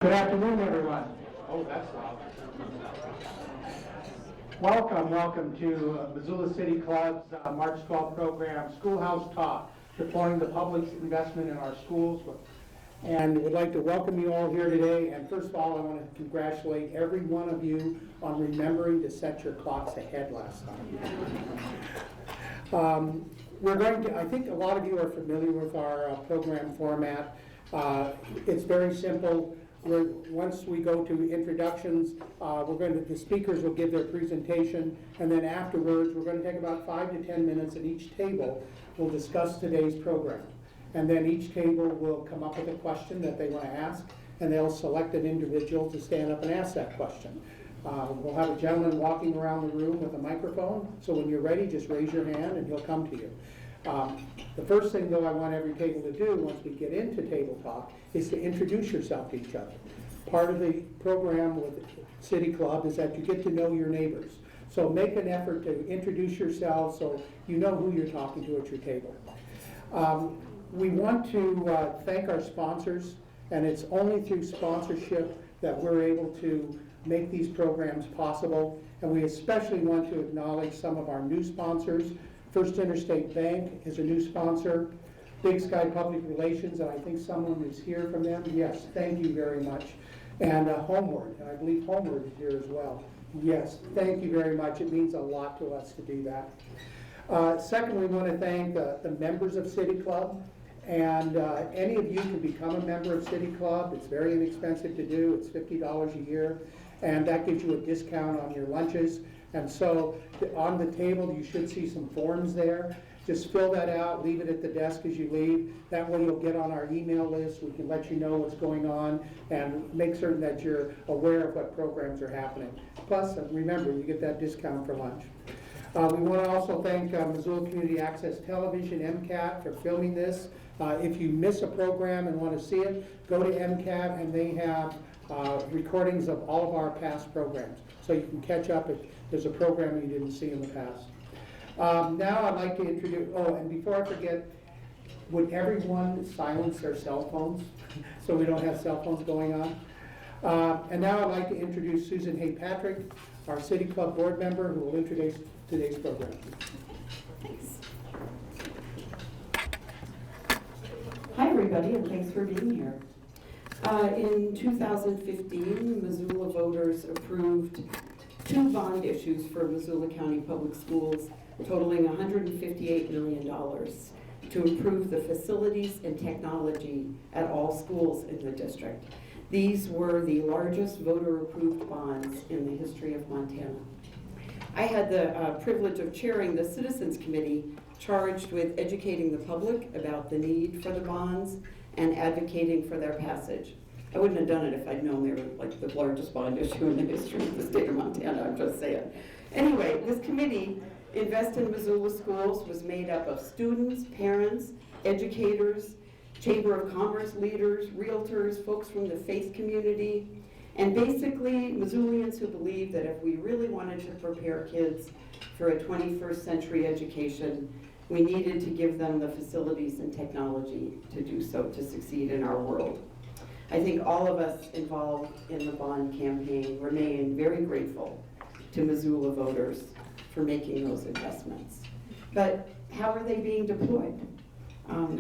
Good afternoon, everyone. Oh, that's loud. Welcome to Missoula City Club's March 12th program, Schoolhouse Talk, deploying the public's investment in our schools. And would like to welcome you all here today. And first of all, I want to congratulate every one of you on remembering to set your clocks ahead last night. I think a lot of you are familiar with our program format. It's very simple. Once we go to introductions, the speakers will give their presentation, and then afterwards, we're going to take about 5 to 10 minutes at each table. We'll discuss today's program. And then each table will come up with a question that they want to ask, and they'll select an individual to stand up and ask that question. We'll have a gentleman walking around the room with a microphone, so when you're ready, just raise your hand and he'll come to you. The first thing, though, I want every table to do once we get into table talk is to introduce yourself to each other. Part of the program with City Club is that you get to know your neighbors. So make an effort to introduce yourself so you know who you're talking to at your table. We want to thank our sponsors, and it's only through sponsorship that we're able to make these programs possible. And we especially want to acknowledge some of our new sponsors. First Interstate Bank is a new sponsor. Big Sky Public Relations, and I think someone is here from them. Yes, thank you very much. And Homeward, and I believe Homeward is here as well. Yes, thank you very much. It means a lot to us to do that. Second, we want to thank the members of City Club. And any of you can become a member of City Club. It's very inexpensive to do. It's $50 a year. And that gives you a discount on your lunches. And so on the table, you should see some forms there. Just fill that out, leave it at the desk as you leave. That way you'll get on our email list. We can let you know what's going on and make certain that you're aware of what programs are happening. Plus, remember, you get that discount for lunch. We want to also thank Missoula Community Access Television, MCAT, for filming this. If you miss a program and want to see it, go to MCAT, and they have recordings of all of our past programs. So you can catch up if there's a program you didn't see in the past. Now I'd like to introduce, and before I forget, would everyone silence their cell phones so we don't have cell phones going on? And now I'd like to introduce Susan Hay-Patrick, our City Club board member, who will introduce today's program. Thanks. Hi everybody, and thanks for being here. In 2015, Missoula voters approved 2 bond issues for Missoula County Public Schools totaling $158 million to improve the facilities and technology at all schools in the district. These were the largest voter-approved bonds in the history of Montana. I had the privilege of chairing the Citizens Committee charged with educating the public about the need for the bonds and advocating for their passage. I wouldn't have done it if I'd known they were like the largest bond issue in the history of the state of Montana, I'm just saying. Anyway, this committee, Invest in Missoula Schools, was made up of students, parents, educators, Chamber of Commerce leaders, realtors, folks from the faith community, and basically Missoulians who believe that if we really wanted to prepare kids for a 21st century education, we needed to give them the facilities and technology to do so, to succeed in our world. I think all of us involved in the bond campaign remain very grateful to Missoula voters for making those investments. But how are they being deployed?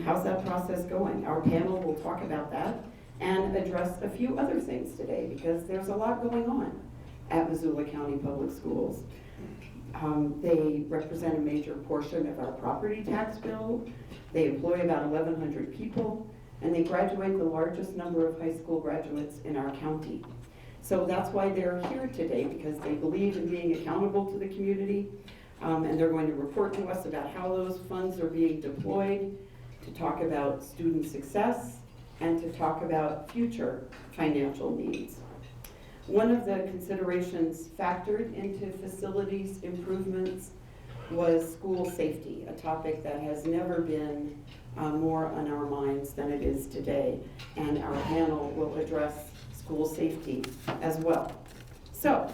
How's that process going? Our panel will talk about that and address a few other things today because there's a lot going on at Missoula County Public Schools. They represent a major portion of our property tax bill. They employ about 1,100 people, and they graduate the largest number of high school graduates in our county. So that's why they're here today, because they believe in being accountable to the community, and they're going to report to us about how those funds are being deployed, to talk about student success, and to talk about future financial needs. One of the considerations factored into facilities improvements was school safety, a topic that has never been more on our minds than it is today. And our panel will address school safety as well. So,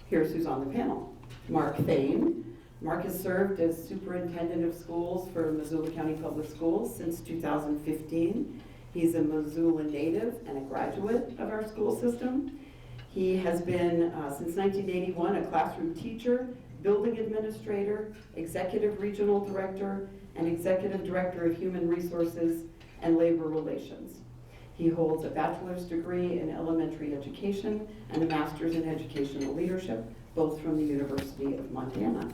here's who's on the panel. Mark Thane. Mark has served as superintendent of schools for Missoula County Public Schools since 2015. He's a Missoula native and a graduate of our school system. He has been, since 1981, a classroom teacher, building administrator, executive regional director, and executive director of human resources and labor relations. He holds a bachelor's degree in elementary education and a master's in educational leadership, both from the University of Montana.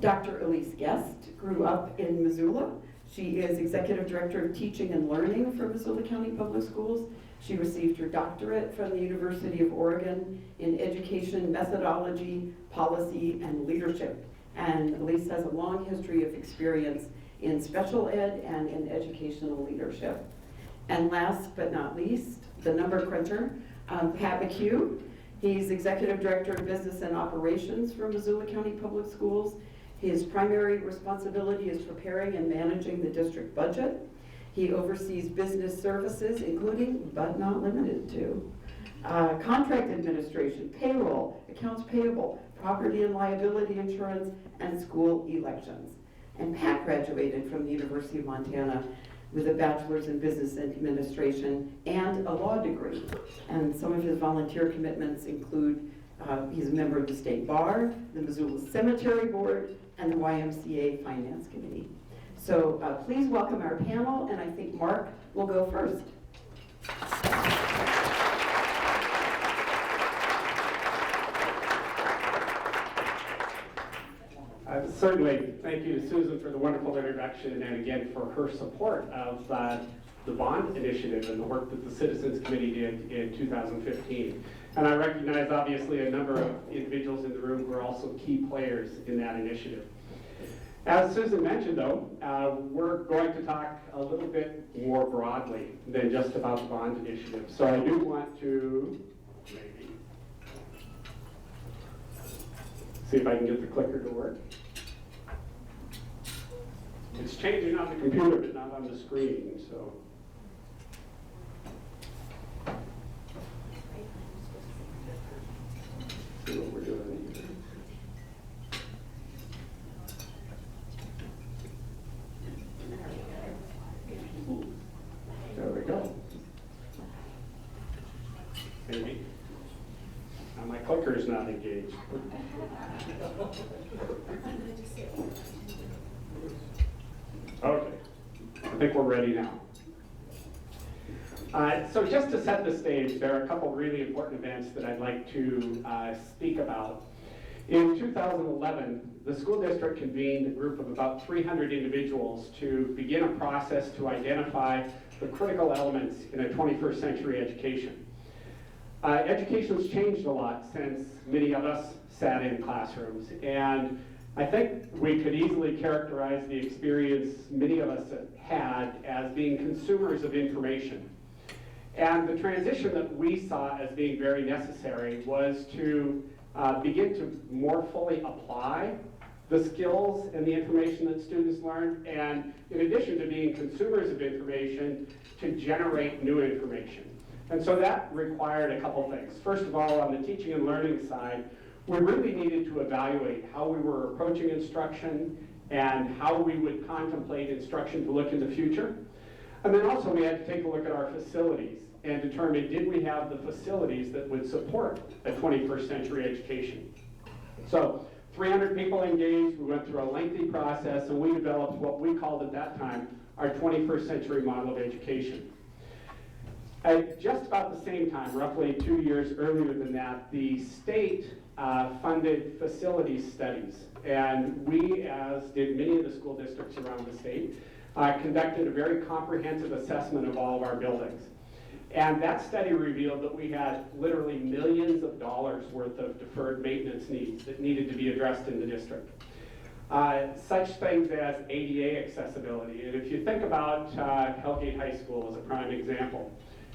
Dr. Elise Guest grew up in Missoula. She is executive director of teaching and learning for Missoula County Public Schools. She received her doctorate from the University of Oregon in education methodology, policy, and leadership. And Elise has a long history of experience in special ed and in educational leadership. And last but not least, the number cruncher, Pat McHugh. He's executive director of business and operations for Missoula County Public Schools. His primary responsibility is preparing and managing the district budget. He oversees business services, including, but not limited to, contract administration, payroll, accounts payable, property and liability insurance, and school elections. And Pat graduated from the University of Montana with a bachelor's in business administration and a law degree. And some of his volunteer commitments include, he's a member of the State Bar, the Missoula Cemetery Board, and the YMCA Finance Committee. So please welcome our panel, and I think Mark will go first. Certainly, thank you to Susan for the wonderful introduction, and again for her support of the bond initiative and the work that the Citizens Committee did in 2015. And I recognize obviously a number of individuals in the room who are also key players in that initiative. As Susan mentioned though, we're going to talk a little bit more broadly than just about the bond initiative. So I do want to maybe see if I can get the clicker to work. It's changing on the computer, but not on the screen, so. See what we're doing here. There we go. Maybe. Now my clicker's not engaged. Okay, I think we're ready now. So just to set the stage, there are a couple really important events that I'd like to speak about. In 2011, the school district convened a group of about 300 individuals to begin a process to identify the critical elements in a 21st century education. Education's changed a lot since many of us sat in classrooms, and I think we could easily characterize the experience many of us had as being consumers of information. And the transition that we saw as being very necessary was to begin to more fully apply the skills and the information that students learned, and in addition to being consumers of information, to generate new information. And so that required a couple things. First of all, on the teaching and learning side, we really needed to evaluate how we were approaching instruction and how we would contemplate instruction to look in the future. And then also we had to take a look at our facilities and determine, did we have the facilities that would support a 21st century education? So 300 people engaged, we went through a lengthy process, and we developed what we called at that time our 21st century model of education. At just about the same time, roughly 2 years earlier than that, the state funded facilities studies. And we, as did many of the school districts around the state, conducted a very comprehensive assessment of all of our buildings. And that study revealed that we had literally millions of dollars worth of deferred maintenance needs that needed to be addressed in the district. Such things as ADA accessibility. And if you think about Hellgate High School as a prime example,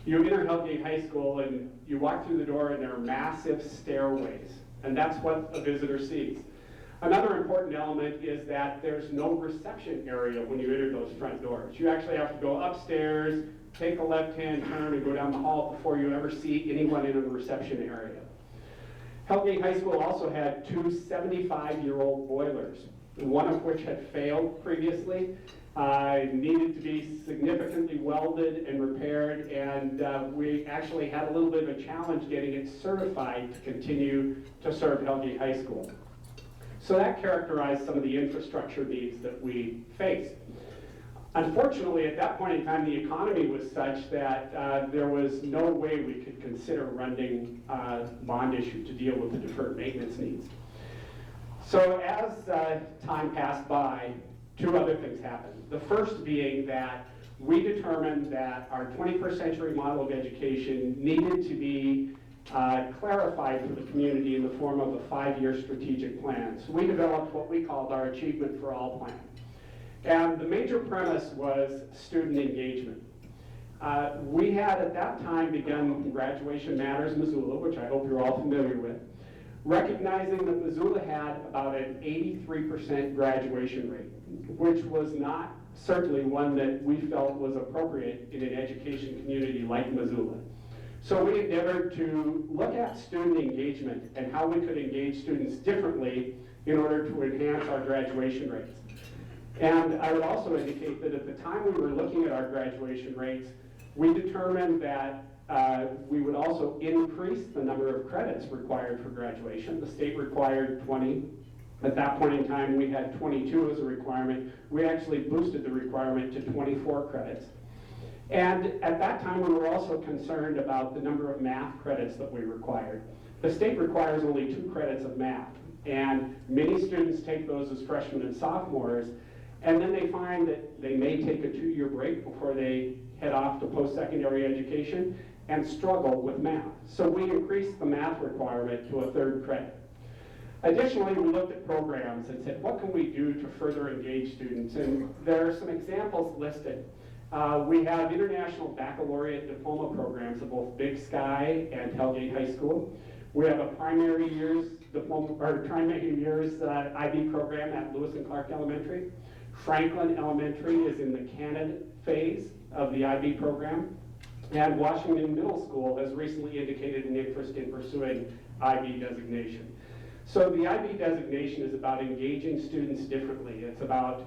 you enter Hellgate High School and you walk through the door and there are massive stairways, and that's what a visitor sees. Another important element is that there's no reception area when you enter those front doors. You actually have to go upstairs, take a left-hand turn, and go down the hall before you ever see anyone in a reception area. Hellgate High School also had two 75-year-old boilers, one of which had failed previously, needed to be significantly welded and repaired, and we actually had a little bit of a challenge getting it certified to continue to serve Hellgate High School. So that characterized some of the infrastructure needs that we faced. Unfortunately, at that point in time, the economy was such that there was no way we could consider running a bond issue to deal with the deferred maintenance needs. So as time passed by, two other things happened. The first being that we determined that our 21st century model of education needed to be clarified for the community in the form of a 5-year strategic plan. So we developed what we called our Achievement for All plan. And the major premise was student engagement. We had at that time begun Graduation Matters Missoula, which I hope you're all familiar with, recognizing that Missoula had about an 83% graduation rate, which was not certainly one that we felt was appropriate in an education community like Missoula. So we endeavored to look at student engagement and how we could engage students differently in order to enhance our graduation rates. And I would also indicate that at the time we were looking at our graduation rates, we determined that we would also increase the number of credits required for graduation. The state required 20. At that point in time, we had 22 as a requirement. We actually boosted the requirement to 24 credits. And at that time, we were also concerned about the number of math credits that we required. The state requires only 2 credits of math, and many students take those as freshmen and sophomores, and then they find that they may take a 2-year break before they head off to post-secondary education and struggle with math. So we increased the math requirement to a 3rd credit. Additionally, we looked at programs and said, what can we do to further engage students? And there are some examples listed. We have international baccalaureate diploma programs at both Big Sky and Hellgate High School. We have a primary years diploma or primary years IB program at Lewis and Clark Elementary. Franklin Elementary is in the candidate phase of the IB program. And Washington Middle School has recently indicated an interest in pursuing IB designation. So the IB designation is about engaging students differently. It's about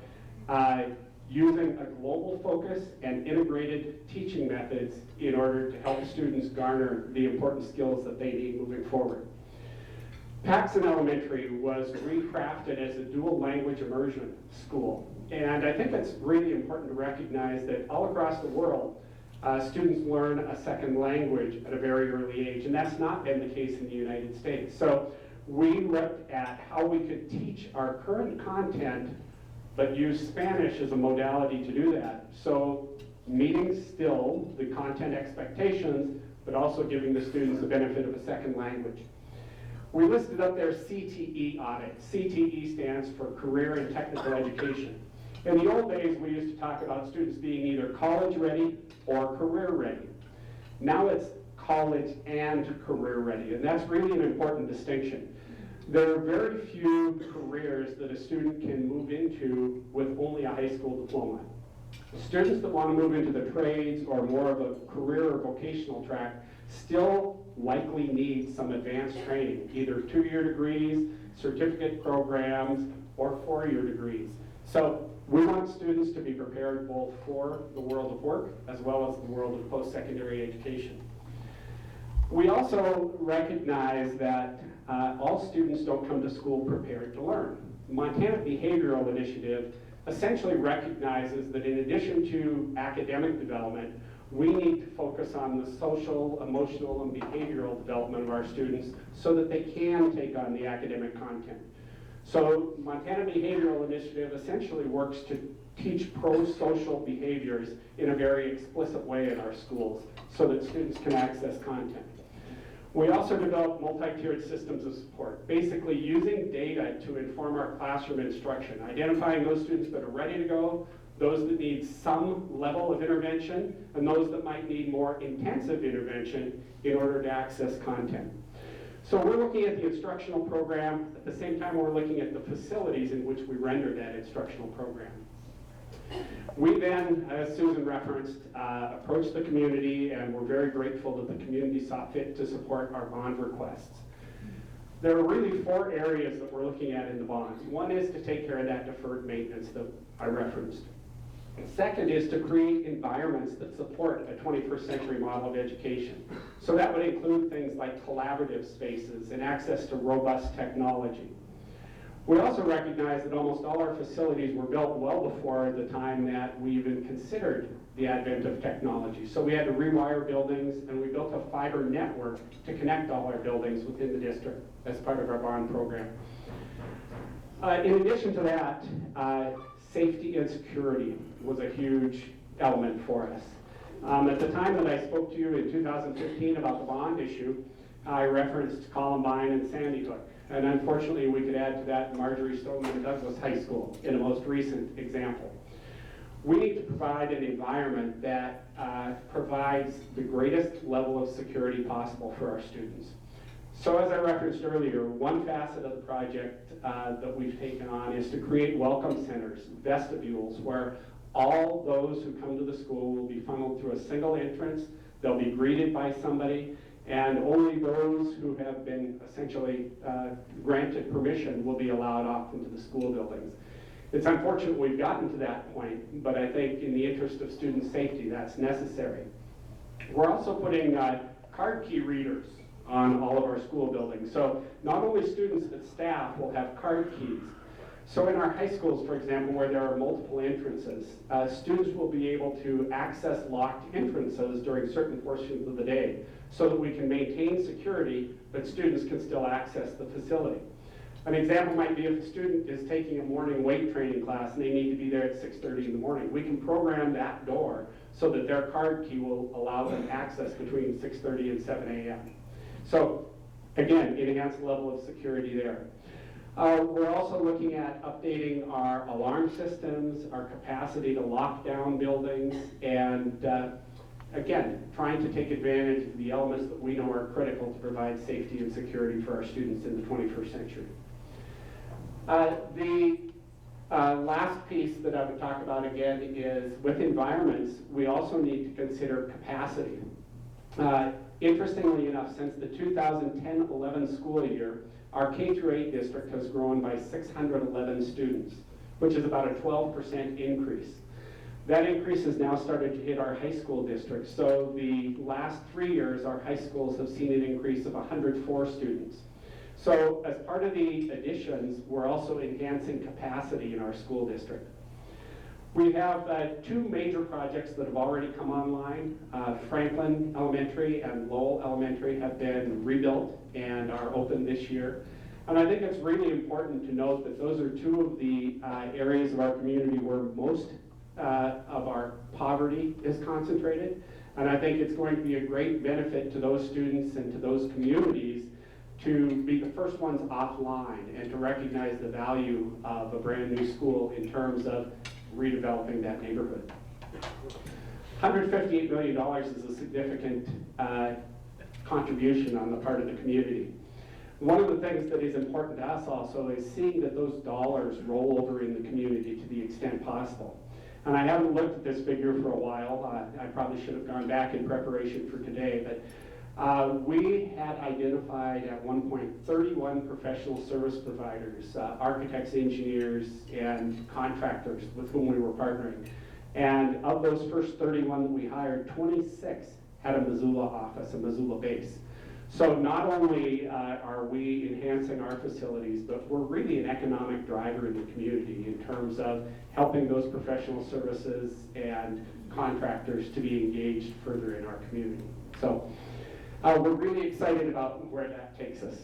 using a global focus and integrated teaching methods in order to help students garner the important skills that they need moving forward. Paxson Elementary was recrafted as a dual language immersion school. And I think it's really important to recognize that all across the world, students learn a second language at a very early age, and that's not been the case in the United States. So we looked at how we could teach our current content, but use Spanish as a modality to do that. So meeting still the content expectations, but also giving the students the benefit of a second language. We listed up there CTE audit. CTE stands for Career and Technical Education. In the old days, we used to talk about students being either college ready or career ready. Now it's college and career ready, and that's really an important distinction. There are very few careers that a student can move into with only a high school diploma. Students that want to move into the trades or more of a career or vocational track still likely need some advanced training, either 2-year degrees, certificate programs, or 4-year degrees. So we want students to be prepared both for the world of work as well as the world of post-secondary education. We also recognize that all students don't come to school prepared to learn. Montana Behavioral Initiative essentially recognizes that in addition to academic development, we need to focus on the social, emotional, and behavioral development of our students so that they can take on the academic content. So Montana Behavioral Initiative essentially works to teach pro-social behaviors in a very explicit way in our schools so that students can access content. We also develop multi-tiered systems of support, basically using data to inform our classroom instruction, identifying those students that are ready to go, those that need some level of intervention, and those that might need more intensive intervention in order to access content. So we're looking at the instructional program. At the same time, we're looking at the facilities in which we render that instructional program. We then, as Susan referenced, approached the community, and we're very grateful that the community saw fit to support our bond requests. There are really 4 areas that we're looking at in the bonds. One is to take care of that deferred maintenance that I referenced. Second is to create environments that support a 21st century model of education. So that would include things like collaborative spaces and access to robust technology. We also recognize that almost all our facilities were built well before the time that we even considered the advent of technology. So we had to rewire buildings, and we built a fiber network to connect all our buildings within the district as part of our bond program. In addition to that, safety and security was a huge element for us. At the time that I spoke to you in 2015 about the bond issue, I referenced Columbine and Sandy Hook. And unfortunately, we could add to that Marjorie Stoneman Douglas High School in a most recent example. We need to provide an environment that provides the greatest level of security possible for our students. So as I referenced earlier, one facet of the project that we've taken on is to create welcome centers, vestibules, where all those who come to the school will be funneled through a single entrance. They'll be greeted by somebody, and only those who have been essentially granted permission will be allowed off into the school buildings. It's unfortunate we've gotten to that point, but I think in the interest of student safety, that's necessary. We're also putting card key readers on all of our school buildings. So not only students, but staff will have card keys. So in our high schools, for example, where there are multiple entrances, students will be able to access locked entrances during certain portions of the day so that we can maintain security, but students can still access the facility. An example might be if a student is taking a morning weight training class and they need to be there at 6:30 in the morning. We can program that door so that their card key will allow them access between 6:30 and 7 a.m. So again, enhanced level of security there. We're also looking at updating our alarm systems, our capacity to lock down buildings, and again, trying to take advantage of the elements that we know are critical to provide safety and security for our students in the 21st century. The last piece that I would talk about again is with environments, we also need to consider capacity. Interestingly enough, since the 2010-11 school year, our K-8 district has grown by 611 students, which is about a 12% increase. That increase has now started to hit our high school districts. So the last 3 years, our high schools have seen an increase of 104 students. So as part of the additions, we're also enhancing capacity in our school district. We have two major projects that have already come online. Franklin Elementary and Lowell Elementary have been rebuilt and are open this year. And I think it's really important to note that those are two of the areas of our community where most of our poverty is concentrated. And I think it's going to be a great benefit to those students and to those communities to be the first ones offline and to recognize the value of a brand new school in terms of redeveloping that neighborhood. $158 million is a significant contribution on the part of the community. One of the things that is important to us also is seeing that those dollars roll over in the community to the extent possible. And I haven't looked at this figure for a while. I probably should have gone back in preparation for today, but we had identified at one point 31 professional service providers, architects, engineers, and contractors with whom we were partnering. And of those first 31 that we hired, 26 had a Missoula office, a Missoula base. So not only are we enhancing our facilities, but we're really an economic driver in the community in terms of helping those professional services and contractors to be engaged further in our community. So we're really excited about where that takes us.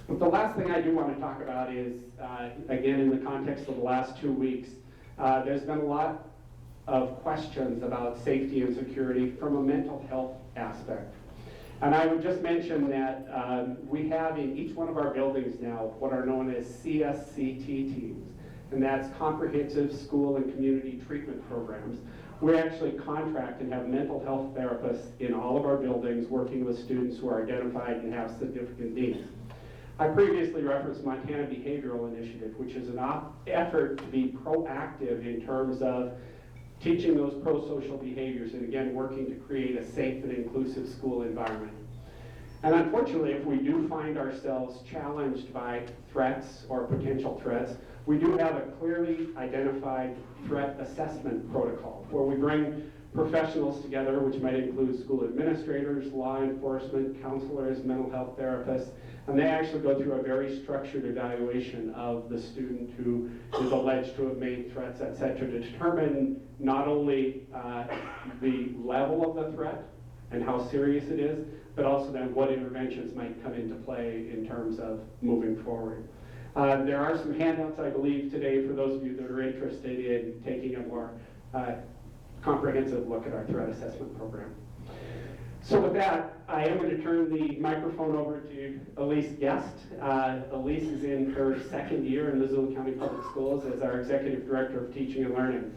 But the last thing I do want to talk about is, again, in the context of the last 2 weeks, there's been a lot of questions about safety and security from a mental health aspect. And I would just mention that we have in each one of our buildings now what are known as CSCT teams, and that's Comprehensive School and Community Treatment Programs. We actually contract and have mental health therapists in all of our buildings working with students who are identified and have significant needs. I previously referenced Montana Behavioral Initiative, which is an effort to be proactive in terms of teaching those pro-social behaviors and again working to create a safe and inclusive school environment. And unfortunately, if we do find ourselves challenged by threats or potential threats, we do have a clearly identified threat assessment protocol where we bring professionals together, which might include school administrators, law enforcement, counselors, mental health therapists, and they actually go through a very structured evaluation of the student who is alleged to have made threats, et cetera, to determine not only the level of the threat and how serious it is, but also then what interventions might come into play in terms of moving forward. There are some handouts, I believe, today for those of you that are interested in taking a more comprehensive look at our threat assessment program. So with that, I am going to turn the microphone over to Elise Guest. Elise is in her second year in Missoula County Public Schools as our Executive Director of Teaching and Learning.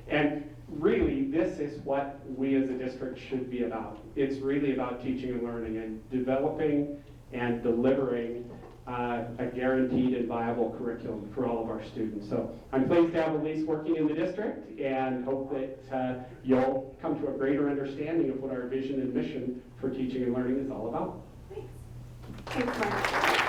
And really, this is what we as a district should be about. It's really about teaching and learning and developing and delivering a guaranteed and viable curriculum for all of our students. So I'm pleased to have Elise working in the district and hope that you'll come to a greater understanding of what our vision and mission for teaching and learning is all about. Thanks. Thanks, Mark.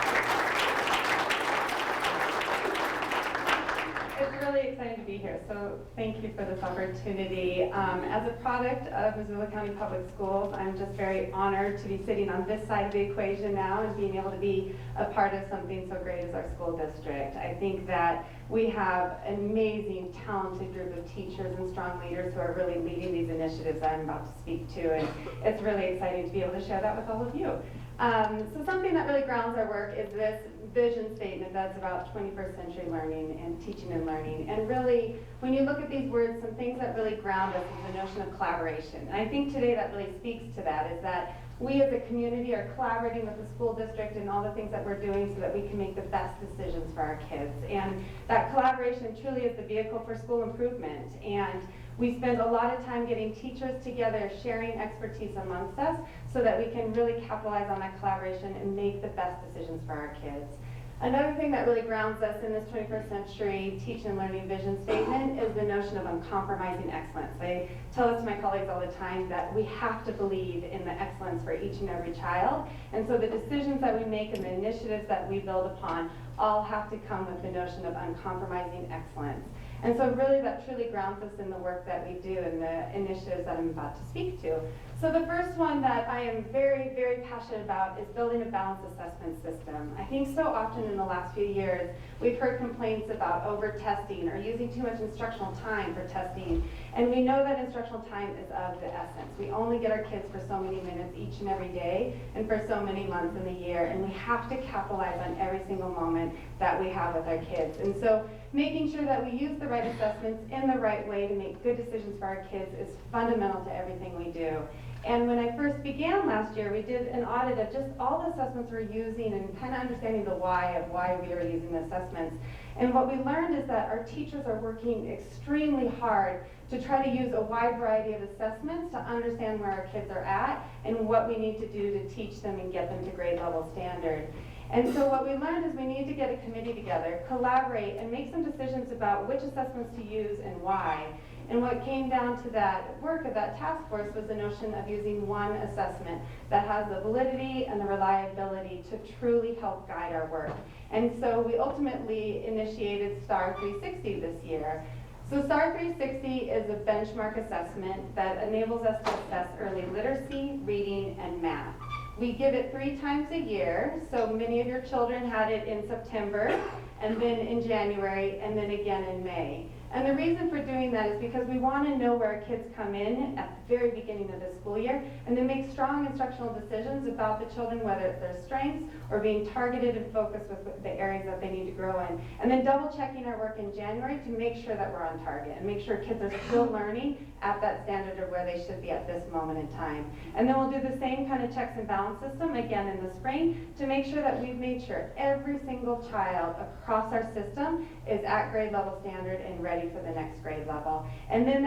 It's really exciting to be here, so thank you for this opportunity. As a product of Missoula County Public Schools, I'm just very honored to be sitting on this side of the equation now and being able to be a part of something so great as our school district. I think that we have an amazing, talented group of teachers and strong leaders who are really leading these initiatives that I'm about to speak to, and it's really exciting to be able to share that with all of you. So something that really grounds our work is this vision statement that's about 21st century learning and teaching and learning. And really, when you look at these words, some things that really ground us is the notion of collaboration. And I think today that really speaks to that, is that we as a community are collaborating with the school district and all the things that we're doing so that we can make the best decisions for our kids. And that collaboration truly is the vehicle for school improvement. And we spend a lot of time getting teachers together, sharing expertise amongst us so that we can really capitalize on that collaboration and make the best decisions for our kids. Another thing that really grounds us in this 21st century teaching and learning vision statement is the notion of uncompromising excellence. I tell this to my colleagues all the time that we have to believe in the excellence for each and every child. And so the decisions that we make and the initiatives that we build upon all have to come with the notion of uncompromising excellence. And so really that truly grounds us in the work that we do and the initiatives that I'm about to speak to. So the first one that I am very, very passionate about is building a balanced assessment system. I think so often in the last few years, we've heard complaints about over-testing or using too much instructional time for testing. And we know that instructional time is of the essence. We only get our kids for so many minutes each and every day and for so many months in the year. And we have to capitalize on every single moment that we have with our kids. And so making sure that we use the right assessments in the right way to make good decisions for our kids is fundamental to everything we do. And when I first began last year, we did an audit of just all the assessments we're using and kind of understanding the why of why we are using the assessments. And what we learned is that our teachers are working extremely hard to try to use a wide variety of assessments to understand where our kids are at and what we need to do to teach them and get them to grade level standard. And so what we learned is we need to get a committee together, collaborate, and make some decisions about which assessments to use and why. And what came down to that work of that task force was the notion of using one assessment that has the validity and the reliability to truly help guide our work. And so we ultimately initiated STAR 360 this year. So STAR 360 is a benchmark assessment that enables us to assess early literacy, reading, and math. We give it 3 times a year, so many of your children had it in September, and then in January, and then again in May. And the reason for doing that is because we want to know where our kids come in at the very beginning of the school year and then make strong instructional decisions about the children, whether it's their strengths or being targeted and focused with the areas that they need to grow in. And then double checking our work in January to make sure that we're on target and make sure kids are still learning at that standard of where they should be at this moment in time. And then we'll do the same kind of checks and balance system again in the spring to make sure that we've made sure every single child across our system is at grade level standard and ready for the next grade level. And then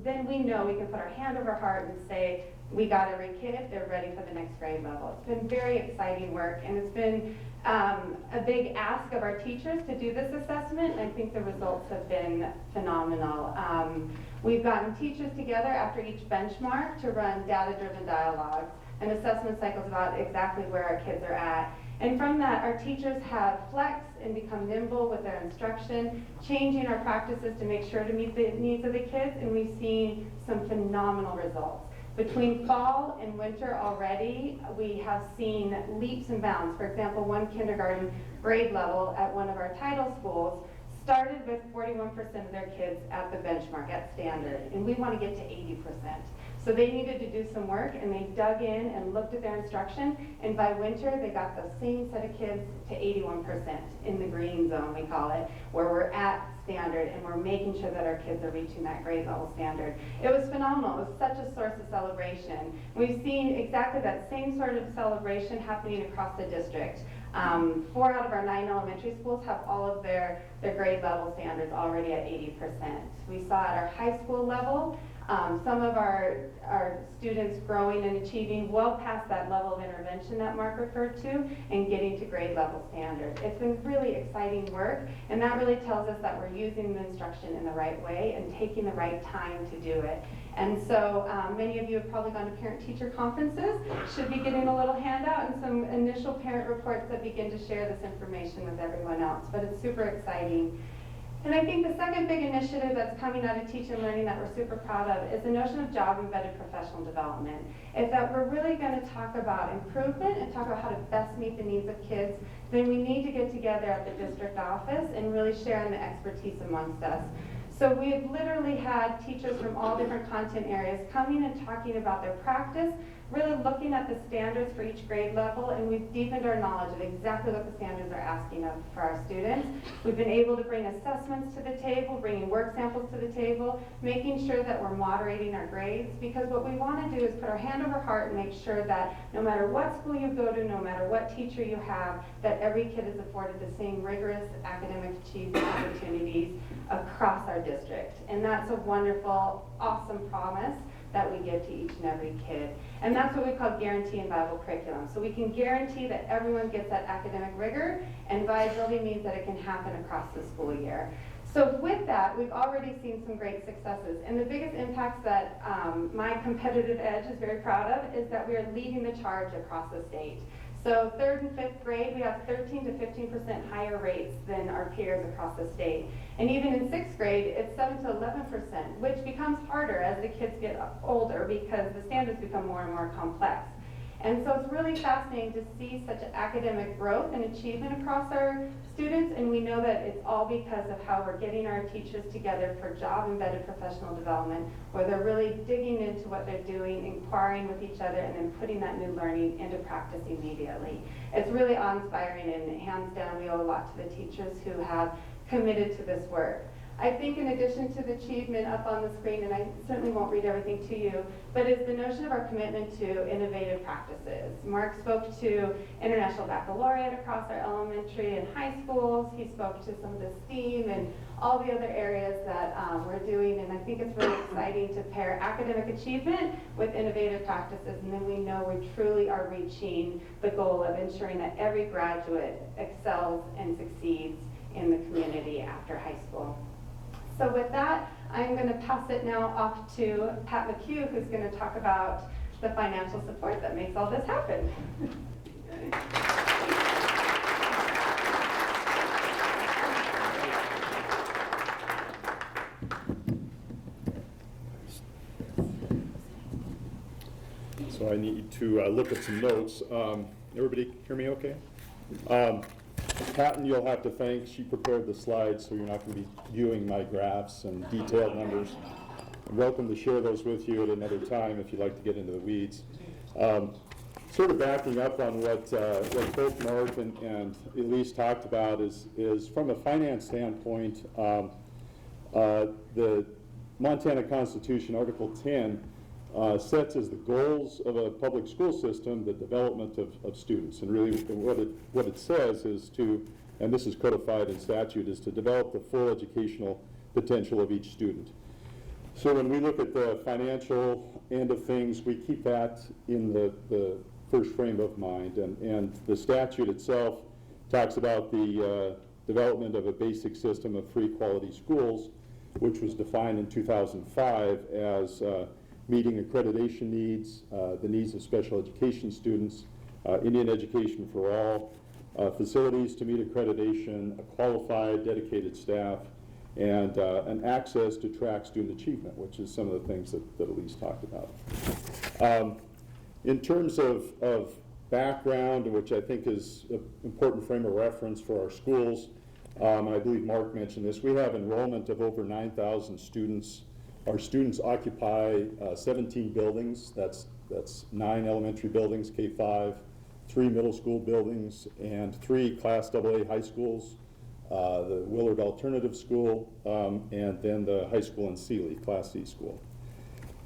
then we know we can put our hand over heart and say, we got every kid, they're ready for the next grade level. It's been very exciting work, and it's been a big ask of our teachers to do this assessment, and I think the results have been phenomenal. We've gotten teachers together after each benchmark to run data-driven dialogues and assessment cycles about exactly where our kids are at. And from that, our teachers have flexed and become nimble with their instruction, changing our practices to make sure to meet the needs of the kids, and we've seen some phenomenal results. Between fall and winter already, we have seen leaps and bounds. For example, one kindergarten grade level at one of our title schools started with 41% of their kids at the benchmark, at standard, and we want to get to 80%. So they needed to do some work, and they dug in and looked at their instruction, and by winter, they got the same set of kids to 81% in the green zone, we call it, where we're at standard, and we're making sure that our kids are reaching that grade level standard. It was phenomenal. It was such a source of celebration. We've seen exactly that same sort of celebration happening across the district. 4 out of our 9 elementary schools have all of their grade level standards already at 80%. We saw at our high school level, some of our students growing and achieving well past that level of intervention that Mark referred to and getting to grade level standard. It's been really exciting work, and that really tells us that we're using the instruction in the right way and taking the right time to do it. And so many of you have probably gone to parent-teacher conferences, should be getting a little handout and some initial parent reports that begin to share this information with everyone else, but it's super exciting. And I think the second big initiative that's coming out of Teach and Learning that we're super proud of is the notion of job-embedded professional development. If that we're really going to talk about improvement and talk about how to best meet the needs of kids, then we need to get together at the district office and really share the expertise amongst us. So we have literally had teachers from all different content areas coming and talking about their practice, really looking at the standards for each grade level, and we've deepened our knowledge of exactly what the standards are asking of for our students. We've been able to bring assessments to the table, bringing work samples to the table, making sure that we're moderating our grades, because what we want to do is put our hand over heart and make sure that no matter what school you go to, no matter what teacher you have, that every kid is afforded the same rigorous academic achievement opportunities across our district. And that's a wonderful, awesome promise that we give to each and every kid. And that's what we call guarantee and viable curriculum. So we can guarantee that everyone gets that academic rigor, and viability means that it can happen across the school year. So with that, we've already seen some great successes. And the biggest impacts that my competitive edge is very proud of is that we are leading the charge across the state. So 3rd and 5th grade, we have 13 to 15% higher rates than our peers across the state. And even in 6th grade, it's 7 to 11%, which becomes harder as the kids get older because the standards become more and more complex. And so it's really fascinating to see such academic growth and achievement across our students, and we know that it's all because of how we're getting our teachers together for job-embedded professional development, where they're really digging into what they're doing, inquiring with each other, and then putting that new learning into practice immediately. It's really awe-inspiring, and hands down, we owe a lot to the teachers who have committed to this work. I think in addition to the achievement up on the screen, and I certainly won't read everything to you, but is the notion of our commitment to innovative practices. Mark spoke to International Baccalaureate across our elementary and high schools. He spoke to some of the STEAM and all the other areas that we're doing, and I think it's really exciting to pair academic achievement with innovative practices, and then we know we truly are reaching the goal of ensuring that every graduate excels and succeeds in the community after high school. So with that, I'm going to pass it now off to Pat McHugh, who's going to talk about the financial support that makes all this happen. So I need to look at some notes. Everybody hear me okay? Patton, you'll have to thank. She prepared the slides, so you're not going to be viewing my graphs and detailed numbers. I'm welcome to share those with you at another time if you'd like to get into the weeds. Sort of backing up on what both Mark and Elise talked about is from a finance standpoint, the Montana Constitution, Article 10, sets as the goals of a public school system the development of students. And really what it says is to, and this is codified in statute, is to develop the full educational potential of each student. So when we look at the financial end of things, we keep that in the first frame of mind. And the statute itself talks about the development of a basic system of free quality schools, which was defined in 2005 as meeting accreditation needs, the needs of special education students, Indian education for all, facilities to meet accreditation, a qualified, dedicated staff, and access to track student achievement, which is some of the things that Elise talked about. In terms of background, which I think is an important frame of reference for our schools, and I believe Mark mentioned this, we have enrollment of over 9,000 students. Our students occupy 17 buildings. That's 9 elementary buildings, K-5, 3 middle school buildings, and 3 Class AA high schools, the Willard Alternative School, and then the high school in Sealy, Class C school.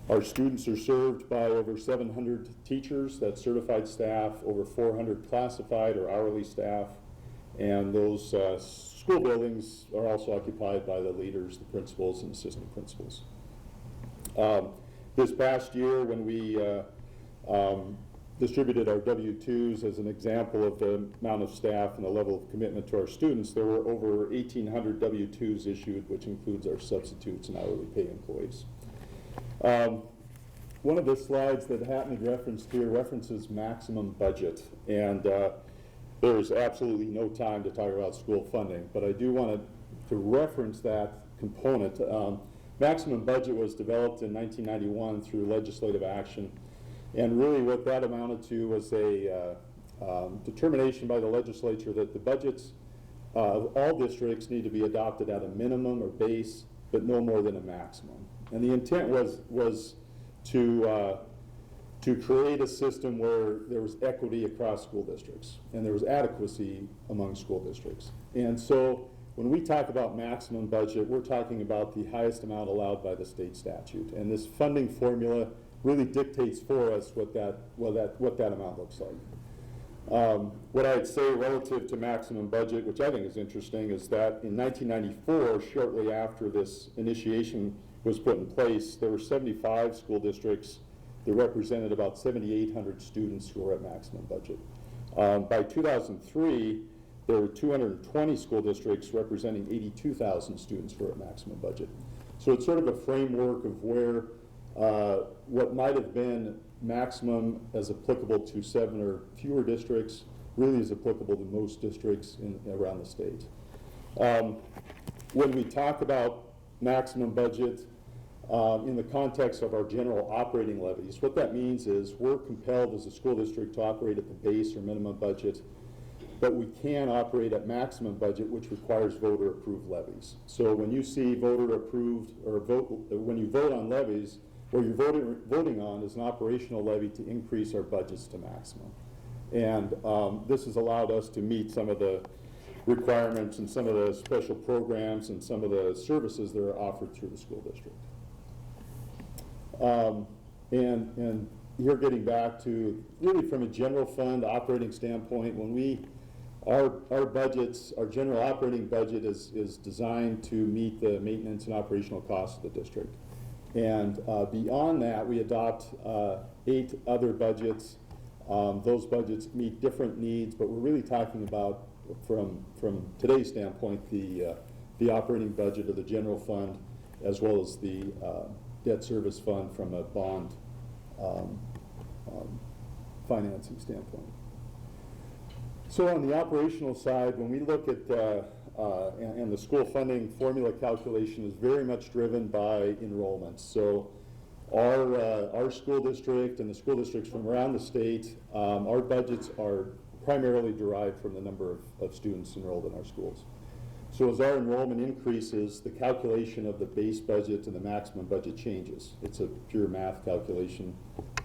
Our students are served by over 700 teachers, that's certified staff, over 400 classified or hourly staff, and those school buildings are also occupied by the leaders, the principals, and assistant principals. This past year, when we distributed our W-2s as an example of the amount of staff and the level of commitment to our students, there were over 1,800 W-2s issued, which includes our substitutes and hourly pay employees. One of the slides that Hatton referenced here references maximum budget, and there's absolutely no time to talk about school funding, but I do want to reference that component. Maximum budget was developed in 1991 through legislative action, and really what that amounted to was a determination by the legislature that the budgets of all districts need to be adopted at a minimum or base, but no more than a maximum. And the intent was to create a system where there was equity across school districts and there was adequacy among school districts. And so when we talk about maximum budget, we're talking about the highest amount allowed by the state statute. And this funding formula really dictates for us what that amount looks like. What I'd say relative to maximum budget, which I think is interesting, is that in 1994, shortly after this initiation was put in place, there were 75 school districts that represented about 7,800 students who were at maximum budget. By 2003, there were 220 school districts representing 82,000 students who were at maximum budget. So it's sort of a framework of where what might have been maximum as applicable to 7 or fewer districts really is applicable to most districts around the state. When we talk about maximum budget in the context of our general operating levies, what that means is we're compelled as a school district to operate at the base or minimum budget, but we can operate at maximum budget, which requires voter-approved levies. So when you see voter-approved, or when you vote on levies, what you're voting on is an operational levy to increase our budgets to maximum. And this has allowed us to meet some of the requirements and some of the special programs and some of the services that are offered through the school district. And here getting back to really from a general fund operating standpoint, when our budgets, our general operating budget is designed to meet the maintenance and operational costs of the district. And beyond that, we adopt 8 other budgets. Those budgets meet different needs, but we're really talking about, from today's standpoint, the operating budget of the general fund, as well as the debt service fund from a bond financing standpoint. So on the operational side, when we look at and the school funding formula calculation is very much driven by enrollment. So our school district and the school districts from around the state, our budgets are primarily derived from the number of students enrolled in our schools. So as our enrollment increases, the calculation of the base budget and the maximum budget changes. It's a pure math calculation.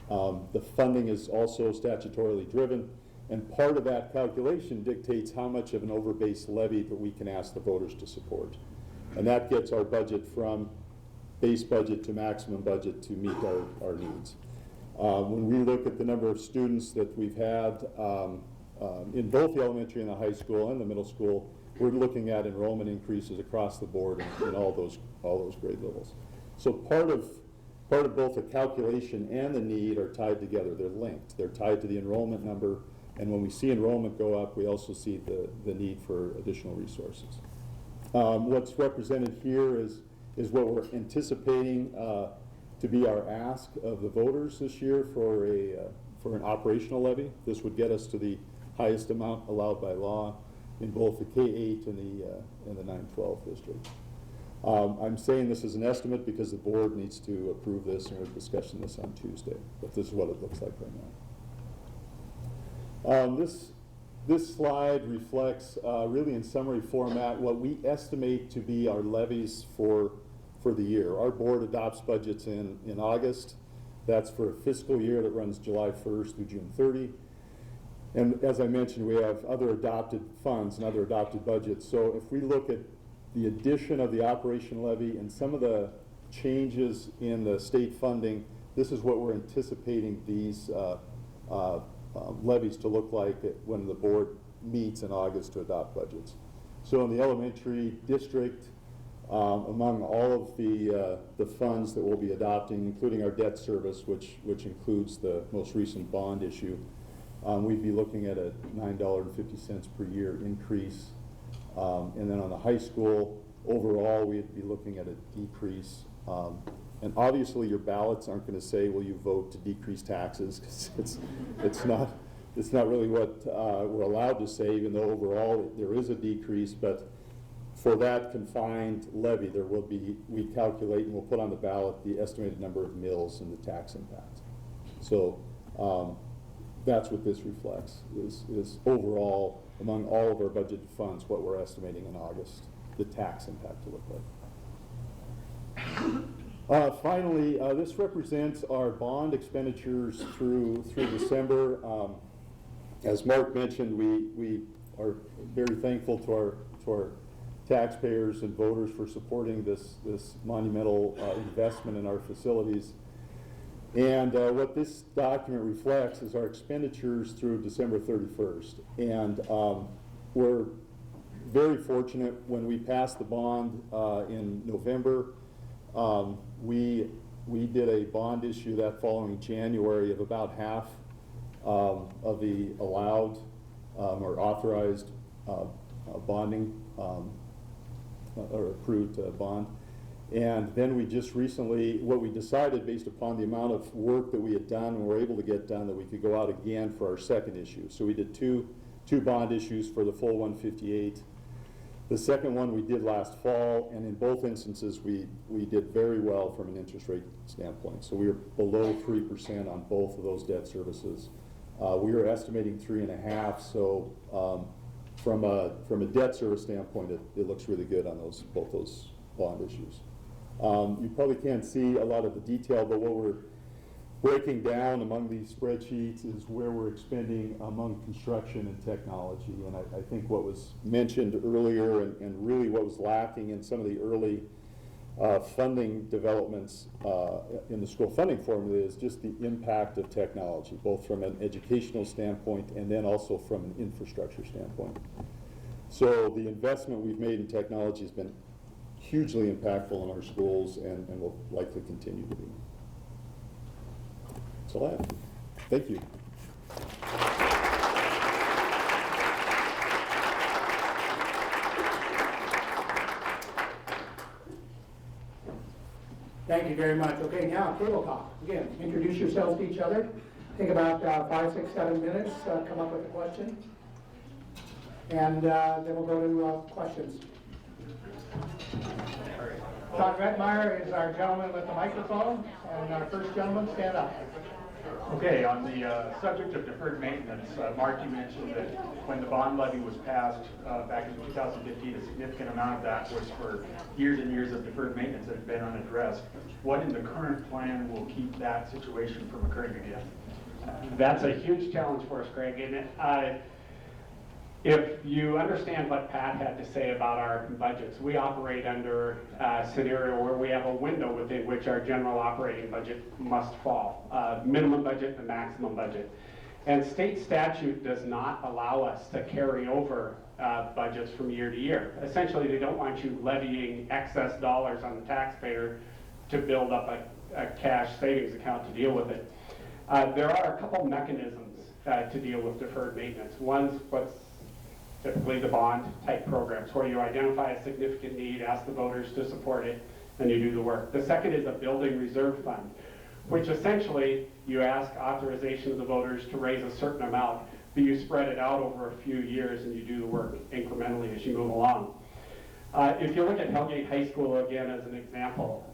The funding is also statutorily driven, and part of that calculation dictates how much of an over-base levy that we can ask the voters to support. And that gets our budget from base budget to maximum budget to meet our needs. When we look at the number of students that we've had in both the elementary and the high school and the middle school, we're looking at enrollment increases across the board in all those grade levels. So part of both the calculation and the need are tied together. They're linked. They're tied to the enrollment number, and when we see enrollment go up, we also see the need for additional resources. What's represented here is what we're anticipating to be our ask of the voters this year for an operational levy. This would get us to the highest amount allowed by law in both the K-8 and the 9-12 district. I'm saying this is an estimate because the board needs to approve this, and we're discussing this on Tuesday, but this is what it looks like right now. This slide reflects, really in summary format, what we estimate to be our levies for the year. Our board adopts budgets in August. That's for a fiscal year that runs July 1st through June 30. And as I mentioned, we have other adopted funds and other adopted budgets. So if we look at the addition of the operation levy and some of the changes in the state funding, this is what we're anticipating these levies to look like when the board meets in August to adopt budgets. So in the elementary district, among all of the funds that we'll be adopting, including our debt service, which includes the most recent bond issue, we'd be looking at a $9.50 per year increase. And then on the high school, overall, we'd be looking at a decrease. And obviously, your ballots aren't going to say, "Will you vote to decrease taxes?" Because it's not really what we're allowed to say, even though overall there is a decrease. But for that confined levy, there will be, we calculate and we'll put on the ballot the estimated number of mills and the tax impact. So that's what this reflects, is overall, among all of our budgeted funds, what we're estimating in August, the tax impact to look like. Finally, this represents our bond expenditures through December. As Mark mentioned, we are very thankful to our taxpayers and voters for supporting this monumental investment in our facilities. And what this document reflects is our expenditures through December 31st. And we're very fortunate when we passed the bond in November. We did a bond issue that following January of about half of the allowed or authorized bonding or approved bond. And then we just recently, what we decided based upon the amount of work that we had done and were able to get done, that we could go out again for our second issue. So we did two bond issues for the full 158. The second one we did last fall, and in both instances we did very well from an interest rate standpoint. So we were below 3% on both of those debt services. We were estimating 3.5%, so from a debt service standpoint, it looks really good on both those bond issues. You probably can't see a lot of the detail, but what we're breaking down among these spreadsheets is where we're expending among construction and technology. And I think what was mentioned earlier and really what was lacking in some of the early funding developments in the school funding formula is just the impact of technology, both from an educational standpoint and then also from an infrastructure standpoint. So the investment we've made in technology has been hugely impactful in our schools and will likely continue to be. That's all I have. Thank you. Thank you very much. Okay, now table talk. Again, introduce yourselves to each other. Take about 5, 6, 7 minutes, come up with a question. And then we'll go to questions. Todd Redmeyer is our gentleman with the microphone, and our first gentleman, stand up. Okay, on the subject of deferred maintenance, Mark, you mentioned that when the bond levy was passed back in 2015, a significant amount of that was for years and years of deferred maintenance that had been unaddressed. What in the current plan will keep that situation from occurring again? That's a huge challenge for us, Greg, isn't it? If you understand what Pat had to say about our budgets, we operate under a scenario where we have a window within which our general operating budget must fall, minimum budget and maximum budget. And state statute does not allow us to carry over budgets from year to year. Essentially, they don't want you levying excess dollars on the taxpayer to build up a cash savings account to deal with it. There are a couple mechanisms to deal with deferred maintenance. One's what's typically the bond type programs, where you identify a significant need, ask the voters to support it, and you do the work. The second is a building reserve fund, which essentially you ask authorization of the voters to raise a certain amount, but you spread it out over a few years and you do the work incrementally as you move along. If you look at Hellgate High School again as an example,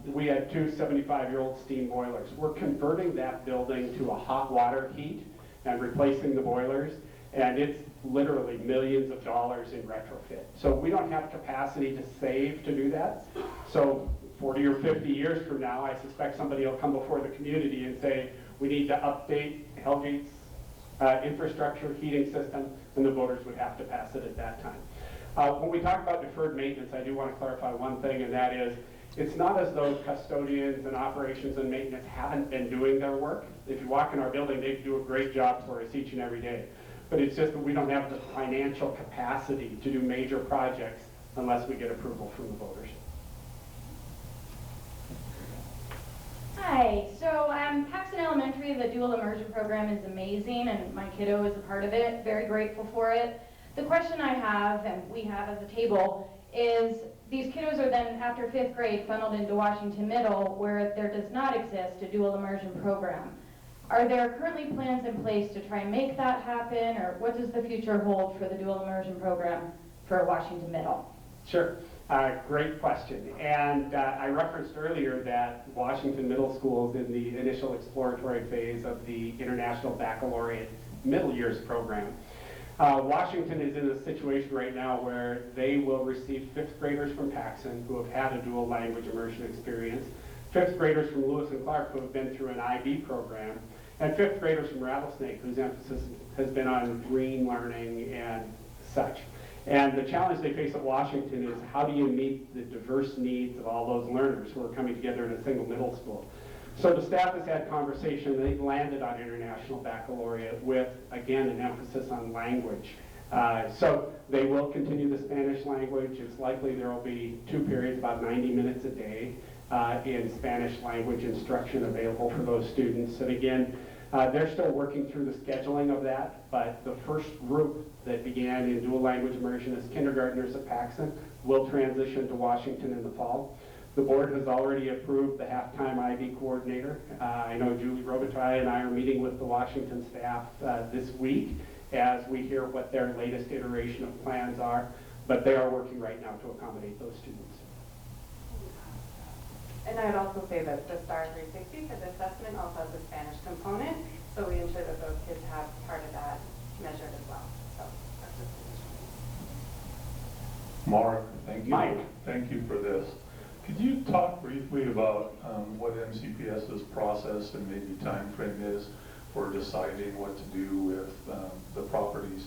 we had two 75-year-old steam boilers. We're converting that building to a hot water heat and replacing the boilers, and it's literally millions of dollars in retrofit. So we don't have capacity to save to do that. So 40 or 50 years from now, I suspect somebody will come before the community and say, we need to update Hellgate's infrastructure heating system, and the voters would have to pass it at that time. When we talk about deferred maintenance, I do want to clarify one thing, and that is, it's not as though custodians and operations and maintenance haven't been doing their work. If you walk in our building, they do a great job for us each and every day. But it's just that we don't have the financial capacity to do major projects unless we get approval from the voters. Hi, so Paxton Elementary, the dual immersion program is amazing, and my kiddo is a part of it, very grateful for it. The question I have, and we have as a table, is these kiddos are then, after 5th grade, funneled into Washington Middle, where there does not exist a dual immersion program. Are there currently plans in place to try and make that happen, or what does the future hold for the dual immersion program for Washington Middle? Sure. Great question. And I referenced earlier that Washington Middle School is in the initial exploratory phase of the International Baccalaureate Middle Years program. Washington is in a situation right now where they will receive 5th graders from Paxton who have had a dual language immersion experience, 5th graders from Lewis and Clark who have been through an IB program, and 5th graders from Rattlesnake whose emphasis has been on green learning and such. And the challenge they face at Washington is how do you meet the diverse needs of all those learners who are coming together in a single middle school? So the staff has had conversation, and they've landed on International Baccalaureate with, again, an emphasis on language. So they will continue the Spanish language. It's likely there will be 2 periods, about 90 minutes a day, in Spanish language instruction available for those students. And again, they're still working through the scheduling of that, but the first group that began in dual language immersion as kindergartners at Paxton will transition to Washington in the fall. The board has already approved the halftime IB coordinator. I know Julie Robitaille and I are meeting with the Washington staff this week as we hear what their latest iteration of plans are, but they are working right now to accommodate those students. And I would also say that the STAR 360 for the assessment also has a Spanish component, so we ensure that those kids have part of that measured as well. So that's just Mark, thank you. Mike. Thank you for this. Could you talk briefly about what MCPS's process and maybe time frame is for deciding what to do with the properties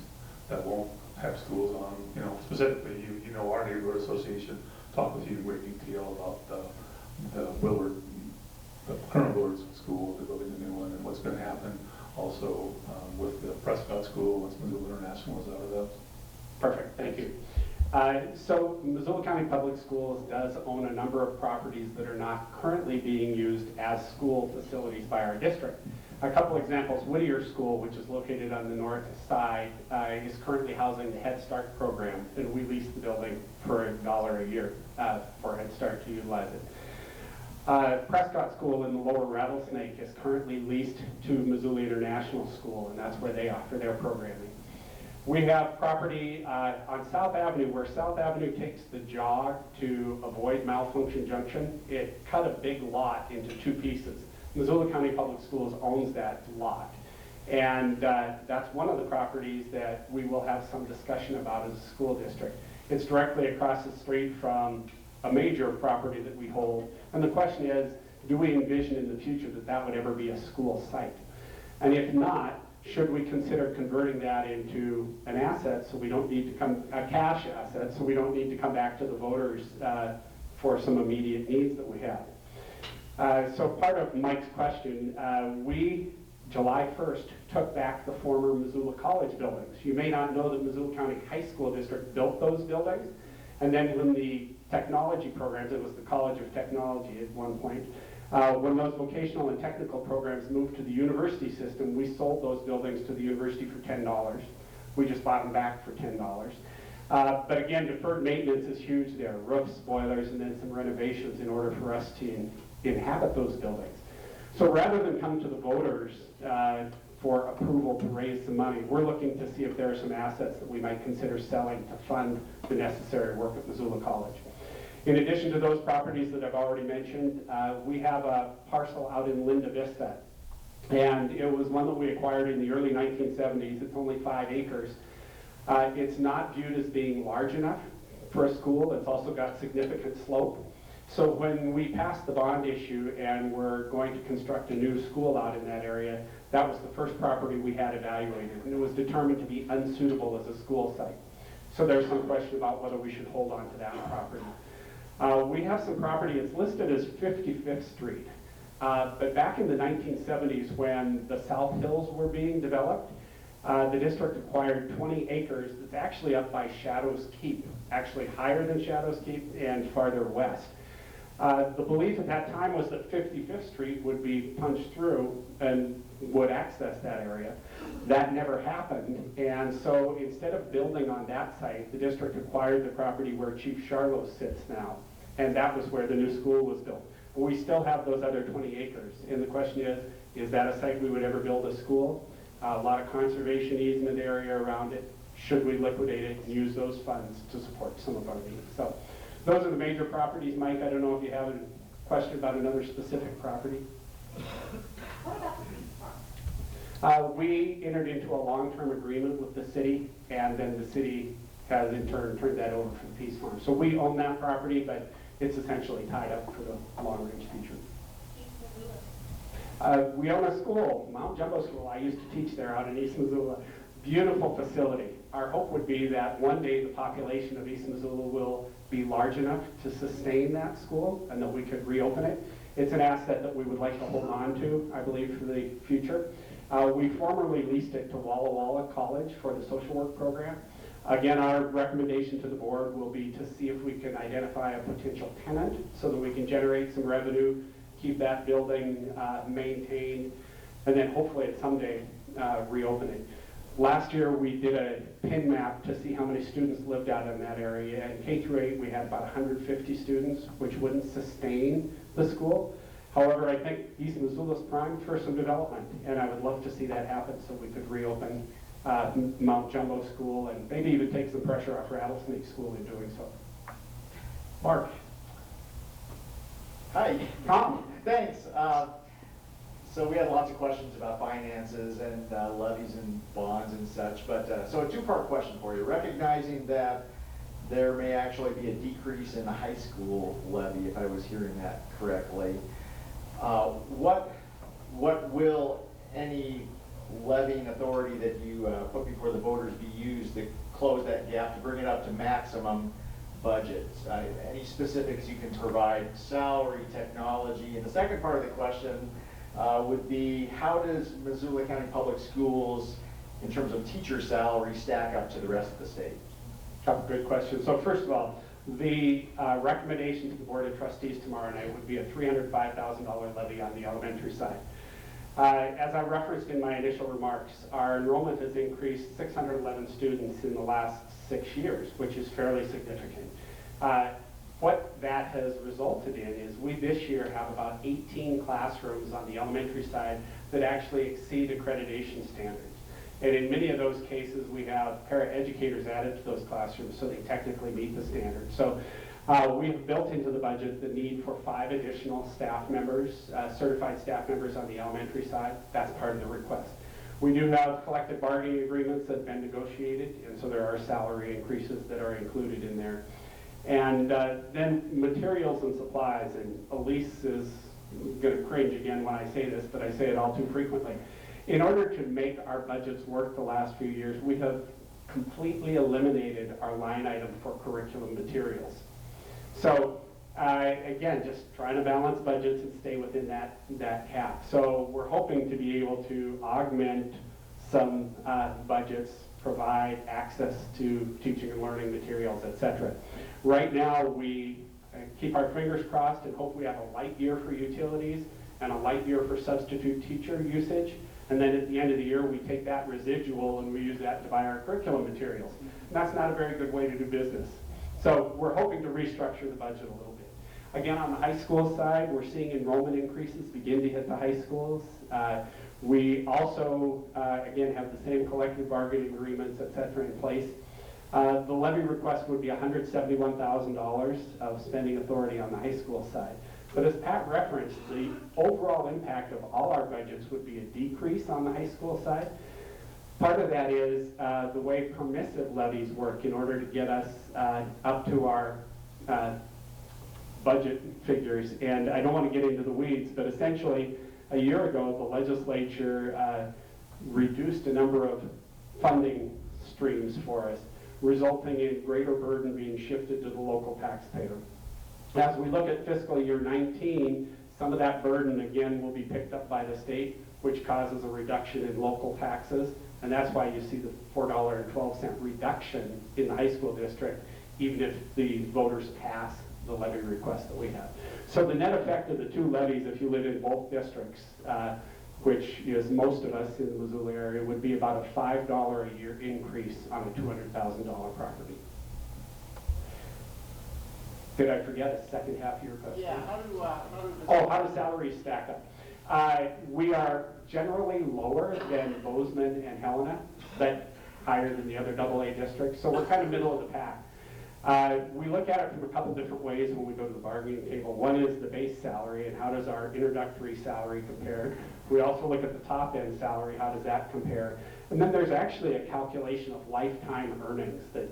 that won't have schools on? You know, specifically, you know, our neighborhood association talked with you in great detail about the Willard, the current Willard school, the building the new one, and what's going to happen also with the Prescott School once Missoula International is out of that. Perfect, thank you. So Missoula County Public Schools does own a number of properties that are not currently being used as school facilities by our district. A couple examples, Whittier School, which is located on the north side, is currently housing the Head Start program, and we lease the building for $1 a year for Head Start to utilize it. Prescott School in the lower Rattlesnake is currently leased to Missoula International School, and that's where they offer their programming. We have property on South Avenue, where South Avenue takes the jog to avoid Malfunction Junction. It cut a big lot into 2 pieces. Missoula County Public Schools owns that lot. And that's one of the properties that we will have some discussion about as a school district. It's directly across the street from a major property that we hold. And the question is, do we envision in the future that that would ever be a school site? And if not, should we consider converting that into an asset so we don't need to a cash asset, so we don't need to come back to the voters for some immediate needs that we have? So part of Mike's question, we, July 1st, took back the former Missoula College buildings. You may not know that Missoula County High School District built those buildings, and then when the technology programs, it was the College of Technology at one point, when those vocational and technical programs moved to the university system, we sold those buildings to the university for $10. We just bought them back for $10. But again, deferred maintenance is huge there, roofs, boilers, and then some renovations in order for us to inhabit those buildings. So rather than come to the voters for approval to raise some money, we're looking to see if there are some assets that we might consider selling to fund the necessary work at Missoula College. In addition to those properties that I've already mentioned, we have a parcel out in Linda Vista. And it was one that we acquired in the early 1970s. It's only 5 acres. It's not viewed as being large enough for a school. It's also got significant slope. So when we passed the bond issue and we're going to construct a new school out in that area, that was the first property we had evaluated. And it was determined to be unsuitable as a school site. So there's some question about whether we should hold on to that property. We have some property, it's listed as 55th Street. But back in the 1970s when the South Hills were being developed, the district acquired 20 acres that's actually up by Shadows Keep, actually higher than Shadows Keep and farther west. The belief at that time was that 55th Street would be punched through and would access that area. That never happened, and so instead of building on that site, the district acquired the property where Chief Charlo sits now, and that was where the new school was built. But we still have those other 20 acres, and the question is that a site we would ever build a school? A lot of conservation easement area around it. Should we liquidate it and use those funds to support some of our needs? So those are the major properties. Mike, I don't know if you have a question about another specific property. We entered into a long-term agreement with the city, and then the city has in turn turned that over for the Peace Farm. So we own that property, but it's essentially tied up for the long-range future. We own a school, Mount Jumbo School. I used to teach there out in East Missoula. Beautiful facility. Our hope would be that one day the population of East Missoula will be large enough to sustain that school and that we could reopen it. It's an asset that we would like to hold on to, I believe, for the future. We formerly leased it to Walla Walla College for the social work program. Again, our recommendation to the board will be to see if we can identify a potential tenant so that we can generate some revenue, keep that building maintained, and then hopefully at someday reopen it. Last year we did a pin map to see how many students lived out in that area. And K through 8 we had about 150 students, which wouldn't sustain the school. However, I think East Missoula's primed for some development, and I would love to see that happen so we could reopen Mount Jumbo School and maybe even take some pressure off Rattlesnake School in doing so. Mark. Hi. Tom. Thanks. So we had lots of questions about finances and levies and bonds and such, but so a two-part question for you. Recognizing that there may actually be a decrease in the high school levy, if I was hearing that correctly, what will any levying authority that you put before the voters be used to close that gap, to bring it up to maximum budgets? Any specifics you can provide, salary, technology? And the second part of the question would be, how does Missoula County Public Schools, in terms of teacher salary, stack up to the rest of the state? Couple good questions. So first of all, the recommendation to the Board of Trustees tomorrow night would be a $305,000 levy on the elementary side. As I referenced in my initial remarks, our enrollment has increased 611 students in the last 6 years, which is fairly significant. What that has resulted in is we this year have about 18 classrooms on the elementary side that actually exceed accreditation standards. And in many of those cases, we have paraeducators added to those classrooms so they technically meet the standards. So we've built into the budget the need for 5 additional staff members, certified staff members on the elementary side. That's part of the request. We do have collective bargaining agreements that have been negotiated, and so there are salary increases that are included in there. And then materials and supplies, and Elise is going to cringe again when I say this, but I say it all too frequently. In order to make our budgets work the last few years, we have completely eliminated our line item for curriculum materials. So again, just trying to balance budgets and stay within that cap. So we're hoping to be able to augment some budgets, provide access to teaching and learning materials, etc. Right now, we keep our fingers crossed and hope we have a light year for utilities and a light year for substitute teacher usage. And then at the end of the year, we take that residual and we use that to buy our curriculum materials. And that's not a very good way to do business. So we're hoping to restructure the budget a little bit. Again, on the high school side, we're seeing enrollment increases begin to hit the high schools. We also, again, have the same collective bargaining agreements, et cetera, in place. The levy request would be $171,000 of spending authority on the high school side. But as Pat referenced, the overall impact of all our budgets would be a decrease on the high school side. Part of that is the way permissive levies work in order to get us up to our budget figures. And I don't want to get into the weeds, but essentially a year ago the legislature reduced a number of funding streams for us, resulting in greater burden being shifted to the local taxpayer. As we look at fiscal year 19, some of that burden again will be picked up by the state, which causes a reduction in local taxes. And that's why you see the $4.12 reduction in the high school district, even if the voters pass the levy request that we have. So the net effect of the two levies, if you live in both districts, which is most of us in the Missoula area, would be about a $5 a year increase on a $200,000 property. Did I forget a second half of your question? Yeah, how do salaries stack up? We are generally lower than Bozeman and Helena, but higher than the other AA districts, so we're kind of middle of the pack. We look at it from a couple different ways when we go to the bargaining table. One is the base salary, and how does our introductory salary compare? We also look at the top end salary, how does that compare? And then there's actually a calculation of lifetime earnings that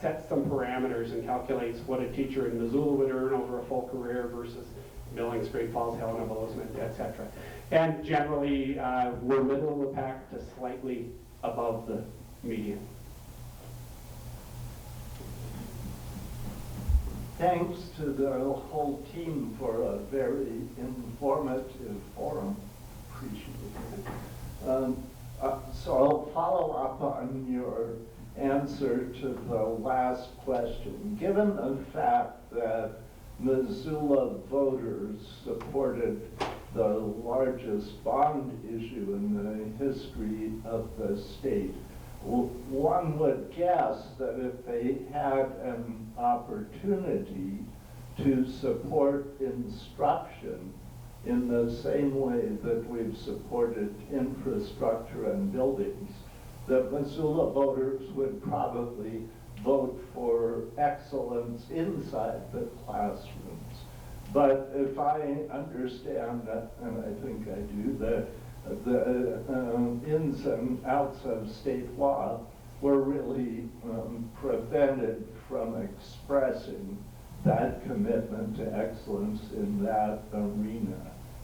sets some parameters and calculates what a teacher in Missoula would earn over a full career versus Billings, Great Falls, Helena, Bozeman, et cetera. And generally, we're middle of the pack to slightly above the median. Thanks to the whole team for a very informative forum. Appreciate it. So I'll follow up on your answer to the last question. Given the fact that Missoula voters supported the largest bond issue in the history of the state, one would guess that if they had an opportunity to support instruction in the same way that we've supported infrastructure and buildings, that Missoula voters would probably vote for excellence inside the classrooms. But if I understand, and I think I do, that the ins and outs of state law were really prevented from expressing that commitment to excellence in that arena.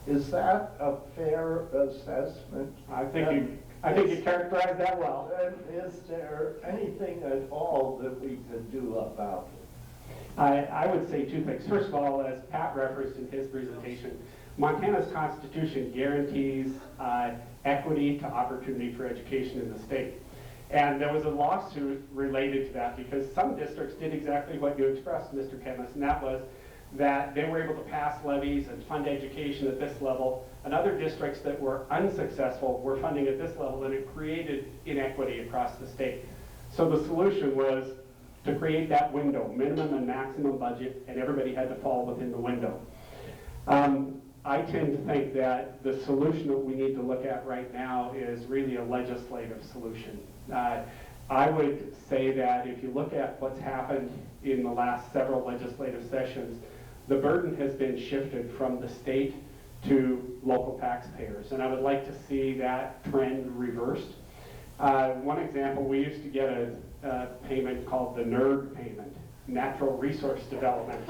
Is that a fair assessment? I think you characterized that well. And is there anything at all that we could do about it? I would say two things. First of all, as Pat referenced in his presentation, Montana's Constitution guarantees equity to opportunity for education in the state. And there was a lawsuit related to that because some districts did exactly what you expressed, Mr. Chemist, and that was that they were able to pass levies and fund education at this level, and other districts that were unsuccessful were funding at this level, and it created inequity across the state. So the solution was to create that window, minimum and maximum budget, and everybody had to fall within the window. I tend to think that the solution that we need to look at right now is really a legislative solution. I would say that if you look at what's happened in the last several legislative sessions, the burden has been shifted from the state to local taxpayers, and I would like to see that trend reversed. One example, we used to get a payment called the NERD payment, Natural Resource Development.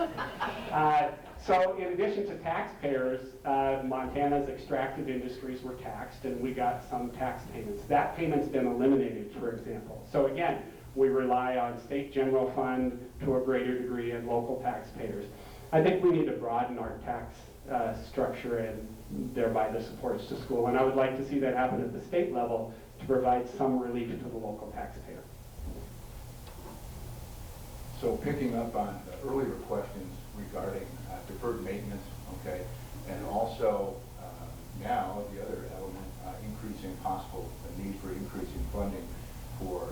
So in addition to taxpayers, Montana's extractive industries were taxed, and we got some tax payments. That payment's been eliminated, for example. So again, we rely on state general fund to a greater degree and local taxpayers. I think we need to broaden our tax structure and thereby the supports to school. And I would like to see that happen at the state level to provide some relief to the local taxpayer. So picking up on the earlier questions regarding deferred maintenance, okay, and also now the other element, increased increasing possible the need for increasing funding for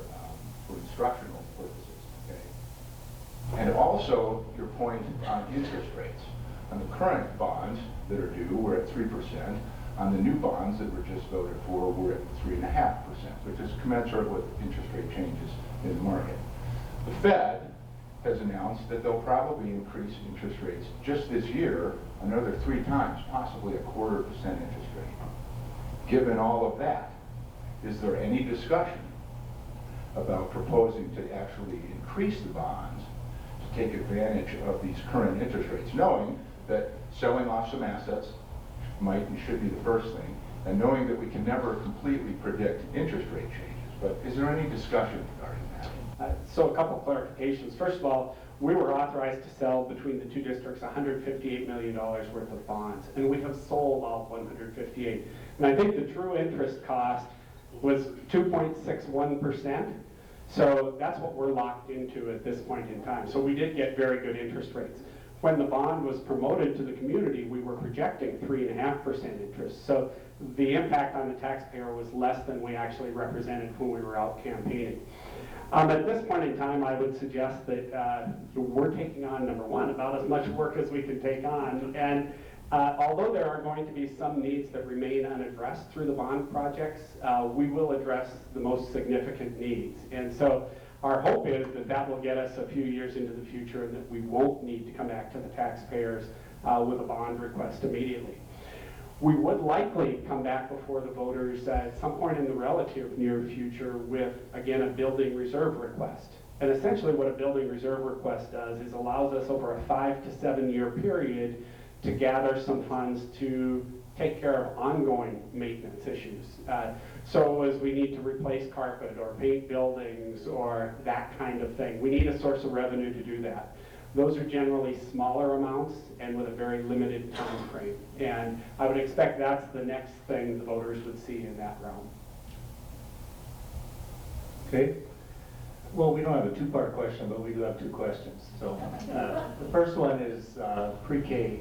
instructional purposes, okay? And also your point on interest rates. On the current bonds that are due, we're at 3%. On the new bonds that were just voted for, we're at 3.5%, which is commensurate with interest rate changes in the market. The Fed has announced that they'll probably increase interest rates just this year another 3 times, possibly a 0.25% interest rate. Given all of that, is there any discussion about proposing to actually increase the bonds to take advantage of these current interest rates, knowing that selling off some assets might and should be the first thing, and knowing that we can never completely predict interest rate changes? But is there any discussion regarding that? So a couple clarifications. First of all, we were authorized to sell between the two districts $158 million worth of bonds, and we have sold all 158. And I think the true interest cost was 2.61%. So that's what we're locked into at this point in time. So we did get very good interest rates. When the bond was promoted to the community, we were projecting 3.5% interest. So the impact on the taxpayer was less than we actually represented when we were out campaigning. At this point in time, I would suggest that we're taking on, number one, about as much work as we can take on. And although there are going to be some needs that remain unaddressed through the bond projects, we will address the most significant needs. And so our hope is that that will get us a few years into the future and that we won't need to come back to the taxpayers with a bond request immediately. We would likely come back before the voters at some point in the relative near future with, again, a building reserve request. And essentially what a building reserve request does is allows us over a 5 to 7 year period to gather some funds to take care of ongoing maintenance issues. So as we need to replace carpet or paint buildings or that kind of thing, we need a source of revenue to do that. Those are generally smaller amounts and with a very limited time frame. And I would expect that's the next thing the voters would see in that realm. Okay. Well, we don't have a two-part question, but we do have 2 questions. So the first one is pre-K.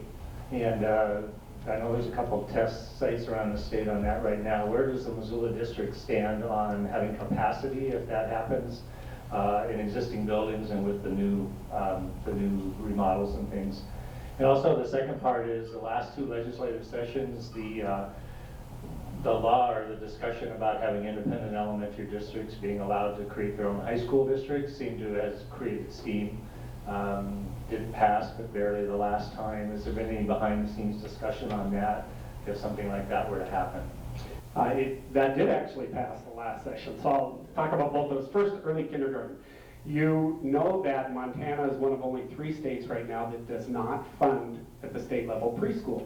And I know there's a couple of test sites around the state on that right now. Where does the Missoula district stand on having capacity, if that happens, in existing buildings and with the new remodels and things? And also the second part is the last 2 legislative sessions, the law or the discussion about having independent elementary districts being allowed to create their own high school districts seemed to have created steam. Didn't pass, but barely the last time. Has there been any behind-the-scenes discussion on that, if something like that were to happen? That did actually pass the last session, so I'll talk about both those. First, early kindergarten. You know that Montana is one of only 3 states right now that does not fund at the state level preschool.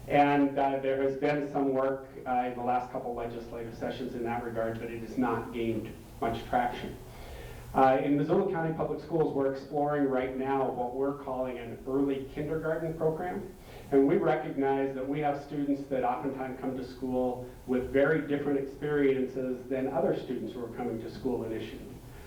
And there has been some work in the last couple legislative sessions in that regard, but it has not gained much traction. In Missoula County Public Schools, we're exploring right now what we're calling an early kindergarten program. And we recognize that we have students that oftentimes come to school with very different experiences than other students who are coming to school initially.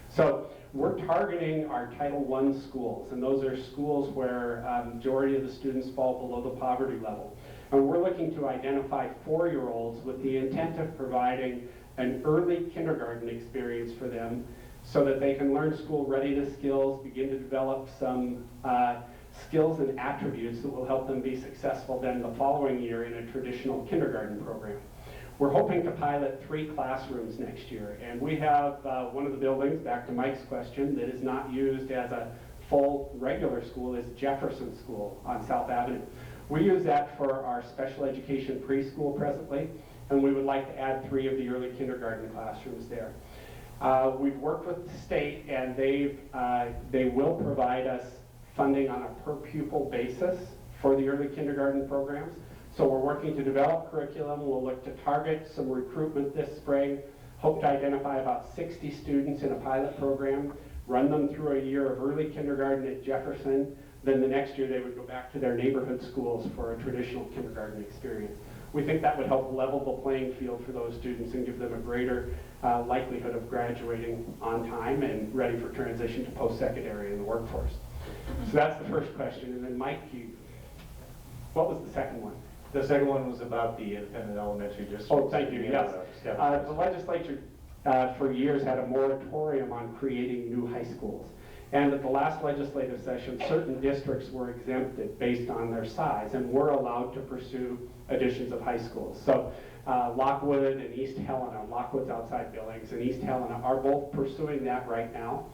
So we're targeting our Title I schools, and those are schools where majority of the students fall below the poverty level. And we're looking to identify 4-year-olds with the intent of providing an early kindergarten experience for them so that they can learn school readiness skills, begin to develop some skills and attributes that will help them be successful then the following year in a traditional kindergarten program. We're hoping to pilot 3 classrooms next year, and we have one of the buildings, back to Mike's question, that is not used as a full regular school is Jefferson School on South Avenue. We use that for our special education preschool presently, and we would like to add 3 of the early kindergarten classrooms there. We've worked with the state, and they will provide us funding on a per pupil basis for the early kindergarten programs. So we're working to develop curriculum. We'll look to target some recruitment this spring, hope to identify about 60 students in a pilot program, run them through a year of early kindergarten at Jefferson. Then the next year they would go back to their neighborhood schools for a traditional kindergarten experience. We think that would help level the playing field for those students and give them a greater likelihood of graduating on time and ready for transition to post-secondary in the workforce. So that's the first question. And then Mike, what was the second one? The second one was about the independent elementary district. Oh, thank you, yes. The legislature for years had a moratorium on creating new high schools. And at the last legislative session, certain districts were exempted based on their size and were allowed to pursue additions of high schools. So Lockwood and East Helena, Lockwood's outside Billings, and East Helena are both pursuing that right now.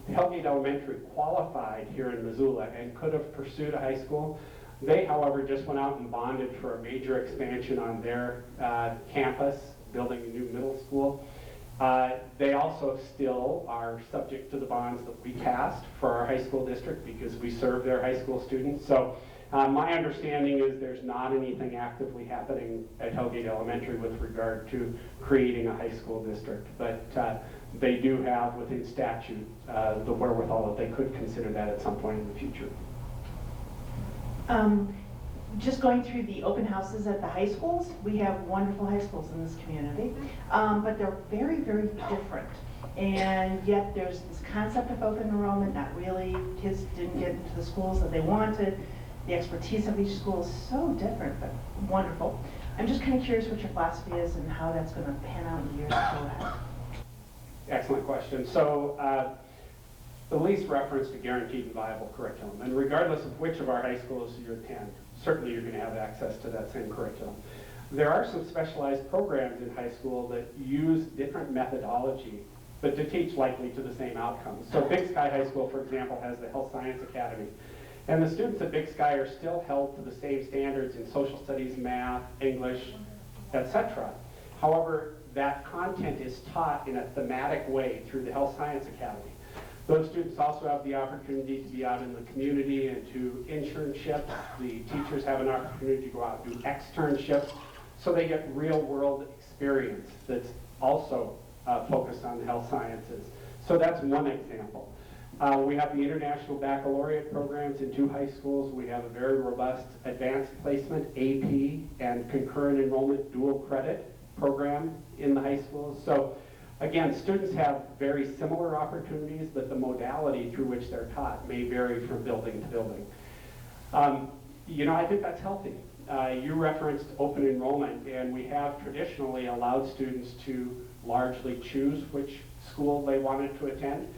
Hellgate Elementary qualified here in Missoula and could have pursued a high school. They, however, just went out and bonded for a major expansion on their campus, building a new middle school. They also still are subject to the bonds that we cast for our high school district because we serve their high school students. So my understanding is there's not anything actively happening at Hellgate Elementary with regard to creating a high school district, but they do have within statute the wherewithal that they could consider that at some point in the future. Just going through the open houses at the high schools, we have wonderful high schools in this community, but they're very, very different. And yet there's this concept of open enrollment, not really, kids didn't get into the schools that they wanted. The expertise of each school is so different, but wonderful. I'm just kind of curious what your philosophy is and how that's going to pan out in the years to go ahead. Excellent question. So Elise referenced a guaranteed and viable curriculum, and regardless of which of our high schools you attend, certainly you're going to have access to that same curriculum. There are some specialized programs in high school that use different methodology, but to teach likely to the same outcomes. So Big Sky High School, for example, has the Health Science Academy. And the students at Big Sky are still held to the same standards in social studies, math, English, etc. However, that content is taught in a thematic way through the Health Science Academy. Those students also have the opportunity to be out in the community and do internships. The teachers have an opportunity to go out and do externships. So they get real world experience that's also focused on the health sciences. So that's one example. We have the International Baccalaureate programs in 2 high schools. We have a very robust advanced placement, AP, and concurrent enrollment dual credit program in the high schools. So again, students have very similar opportunities, but the modality through which they're taught may vary from building to building. I think that's healthy. You referenced open enrollment, and we have traditionally allowed students to largely choose which school they wanted to attend.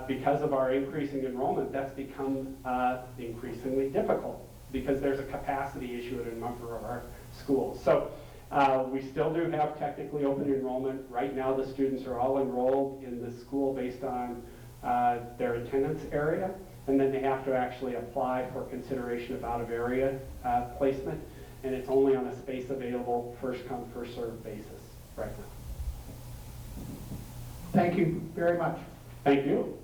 Because of our increasing enrollment, that's become increasingly difficult because there's a capacity issue at a number of our schools. So we still do have technically open enrollment. Right now the students are all enrolled in the school based on their attendance area, and then they have to actually apply for consideration of out-of-area placement, and it's only on a space available, first come, first served basis right now. Thank you very much. Thank you.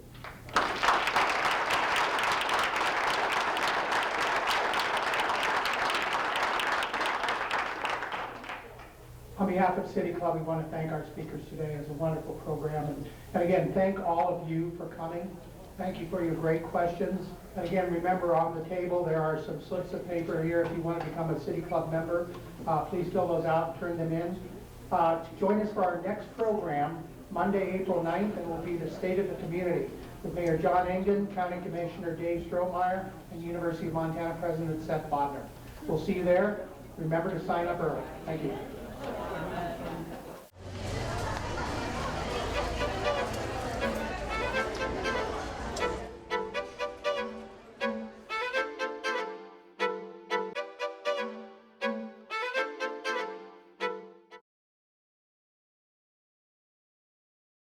On behalf of City Club, we want to thank our speakers today. It's a wonderful program. And again, thank all of you for coming. Thank you for your great questions. And again, remember on the table, there are some slips of paper here. If you want to become a City Club member, please fill those out and turn them in. Join us for our next program, Monday, April 9th, and will be the State of the Community with Mayor John Engen, County Commissioner Dave Strohmeyer, and University of Montana President Seth Bodner. We'll see you there. Remember to sign up early. Thank you.